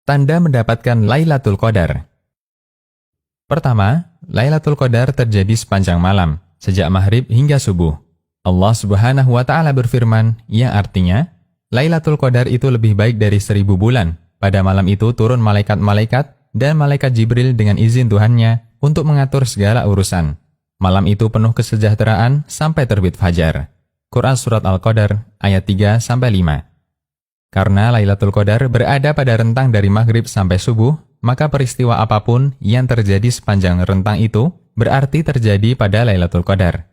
Tanda mendapatkan Lailatul Qadar. Pertama, Lailatul Qadar terjadi sepanjang malam, sejak maghrib hingga subuh. Allah Subhanahu wa Ta'ala berfirman, yang artinya, Lailatul Qadar itu lebih baik dari 1000 bulan. Pada malam itu turun malaikat-malaikat dan malaikat Jibril dengan izin Tuhannya untuk mengatur segala urusan. Malam itu penuh kesejahteraan sampai terbit fajar. Quran Surat Al-Qadar ayat 3-5. Karena Lailatul Qadar berada pada rentang dari maghrib sampai subuh, maka peristiwa apapun yang terjadi sepanjang rentang itu berarti terjadi pada Lailatul Qadar.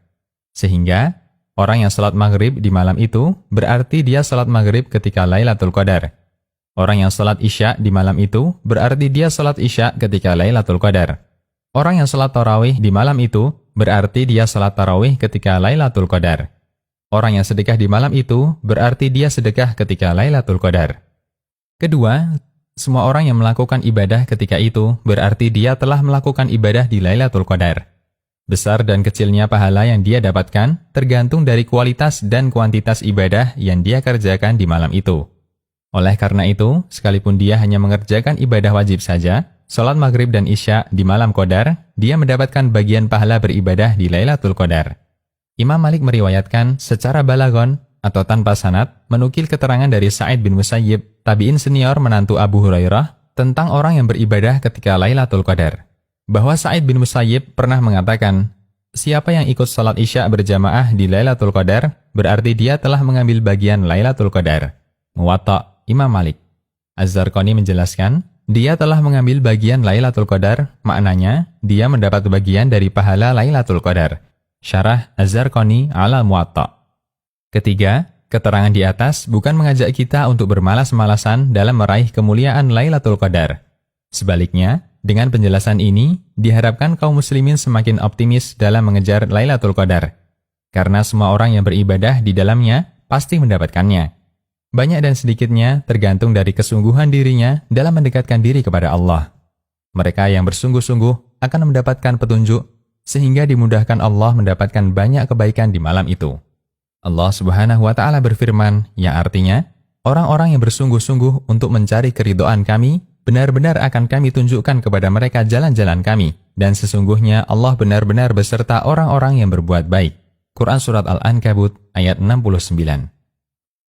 Sehingga, orang yang salat maghrib di malam itu berarti dia salat maghrib ketika Lailatul Qadar. Orang yang salat isya di malam itu berarti dia salat isya ketika Lailatul Qadar. Orang yang salat tarawih di malam itu berarti dia salat tarawih ketika Lailatul Qadar. Orang yang sedekah di malam itu berarti dia sedekah ketika Lailatul Qadar. Kedua, semua orang yang melakukan ibadah ketika itu berarti dia telah melakukan ibadah di Lailatul Qadar. Besar dan kecilnya pahala yang dia dapatkan tergantung dari kualitas dan kuantitas ibadah yang dia kerjakan di malam itu. Oleh karena itu, sekalipun dia hanya mengerjakan ibadah wajib saja, salat maghrib dan isya di malam Qadar, dia mendapatkan bagian pahala beribadah di Lailatul Qadar. Imam Malik meriwayatkan secara balaghon atau tanpa sanad menukil keterangan dari Sa'id bin Musayyib, tabi'in senior menantu Abu Hurairah, tentang orang yang beribadah ketika Lailatul Qadar. Bahwa Sa'id bin Musayyib pernah mengatakan, siapa yang ikut salat isya berjamaah di Lailatul Qadar, berarti dia telah mengambil bagian Lailatul Qadar. Muwatta' Imam Malik. Az-Zarqani menjelaskan, dia telah mengambil bagian Lailatul Qadar, maknanya dia mendapat bagian dari pahala Lailatul Qadar. Syarah Az-Zarqani ala Muwatta'. Ketiga, keterangan di atas bukan mengajak kita untuk bermalas-malasan dalam meraih kemuliaan Lailatul Qadar. Sebaliknya, dengan penjelasan ini, diharapkan kaum muslimin semakin optimis dalam mengejar Lailatul Qadar. Karena semua orang yang beribadah di dalamnya pasti mendapatkannya. Banyak dan sedikitnya tergantung dari kesungguhan dirinya dalam mendekatkan diri kepada Allah. Mereka yang bersungguh-sungguh akan mendapatkan petunjuk, sehingga dimudahkan Allah mendapatkan banyak kebaikan di malam itu. Allah Subhanahu wa Ta'ala berfirman, yang artinya, orang-orang yang bersungguh-sungguh untuk mencari keridhaan kami, benar-benar akan kami tunjukkan kepada mereka jalan-jalan kami, dan sesungguhnya Allah benar-benar beserta orang-orang yang berbuat baik. Quran Surat Al-Ankabut ayat 69.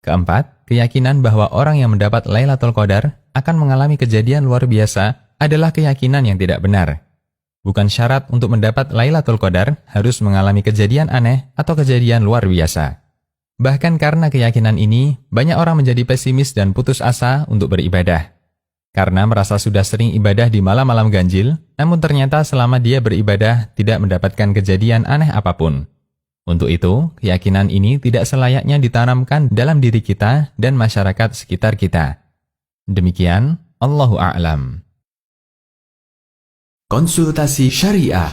Keempat, keyakinan bahwa orang yang mendapat Lailatul Qadar akan mengalami kejadian luar biasa adalah keyakinan yang tidak benar. Bukan syarat untuk mendapat Lailatul Qadar harus mengalami kejadian aneh atau kejadian luar biasa. Bahkan karena keyakinan ini, banyak orang menjadi pesimis dan putus asa untuk beribadah. Karena merasa sudah sering ibadah di malam-malam ganjil, namun ternyata selama dia beribadah tidak mendapatkan kejadian aneh apapun. Untuk itu, keyakinan ini tidak selayaknya ditanamkan dalam diri kita dan masyarakat sekitar kita. Demikian, Allahu a'lam. Konsultasi Syariah.